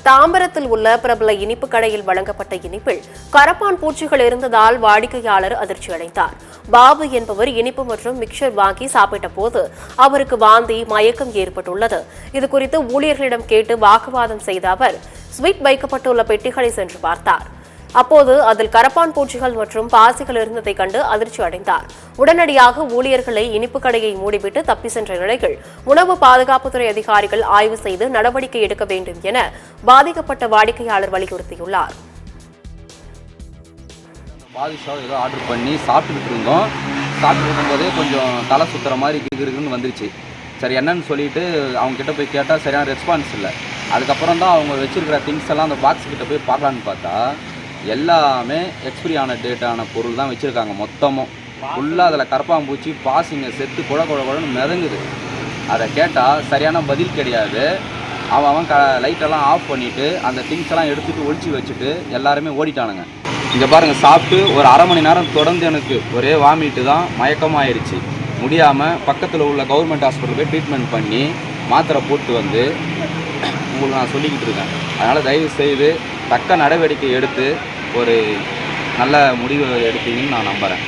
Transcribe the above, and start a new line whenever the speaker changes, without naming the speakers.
தாம்பரத்தில் உள்ள பிரபல இனிப்பு கடையில் வழங்கப்பட்ட இனிப்பில் கரப்பான் பூச்சிகள் இருந்ததால் வாடிக்கையாளர் அதிர்ச்சி அடைந்தார். பாபு என்பவர் இனிப்பு மற்றும் மிக்சர் வாங்கி சாப்பிட்ட போது அவருக்கு வாந்தி, மயக்கம் ஏற்பட்டுள்ளது. இதுகுறித்து ஊழியர்களிடம் கேட்டு வாக்குவாதம் செய்த அவர் ஸ்வீட் வைக்கப்பட்டுள்ள பெட்டிகளை சென்று பார்த்தார். அப்போது அதில் கரப்பான் பூச்சிகள் மற்றும் பாசிகள் இருந்ததை கண்டு அதிர்ச்சி அடைந்தார். உடனடியாக ஊழியர்களை இனிப்பு கடையை மூடிவிட்டு தப்பி சென்ற நிலையில் உணவு பாதுகாப்புத்துறை அதிகாரிகள் ஆய்வு செய்து நடவடிக்கை எடுக்க வேண்டும் என பாதிக்கப்பட்ட வாடிக்கையாளர் வலியுறுத்தியுள்ளார்.
பாதுஷாவை ஏதோ ஆர்டர் பண்ணி சாப்பிட்டுக்கிட்டு இருந்தோம். சாப்பிட்டு இருக்கும்போதே கொஞ்சம் தலை சுற்றுற மாதிரி இருக்குன்னு வந்துருச்சு. சரி என்னன்னு சொல்லிட்டு அவங்க கிட்ட போய் கேட்டால் சரியான ரெஸ்பான்ஸ் இல்லை. அதுக்கப்புறம் தான் அவங்க வச்சிருக்கிற திங்ஸ் எல்லாம் அந்த பாக்ஸ் கிட்ட போய் பார்க்கலான்னு பார்த்தா எல்லாமே எக்ஸ்பிரி ஆன டேட்டான பொருள் தான் வச்சுருக்காங்க. மொத்தமும் ஃபுல்லாக அதில் கரப்பாம்பூச்சி பாசிங்க செத்து குழன்னு மிதங்குது. அதை கேட்டால் சரியான பதில் கிடையாது. அவன் லைட்டெல்லாம் ஆஃப் பண்ணிவிட்டு அந்த திங்ஸ் எல்லாம் எடுத்துகிட்டு ஒழிச்சு வச்சுட்டு எல்லாருமே ஓடிட்டானுங்க. இங்கே பாருங்கள், சாப்பிட்டு ஒரு அரை மணி நேரம் தொடர்ந்து எனக்கு ஒரே வாமிட்டு தான், மயக்கமாயிருச்சு. முடியாமல் பக்கத்தில் உள்ள கவர்மெண்ட் ஹாஸ்பிட்டல் போய் ட்ரீட்மெண்ட் பண்ணி மாத்திரை போட்டு வந்து உங்களுக்கு நான் சொல்லிக்கிட்டு இருக்கேன். அதனால் தயவு செய்து தக்க நடவடிக்கை எடுத்து ஒரு நல்ல முடிவு எடுப்பீங்கன்னு நான் நம்புகிறேன்.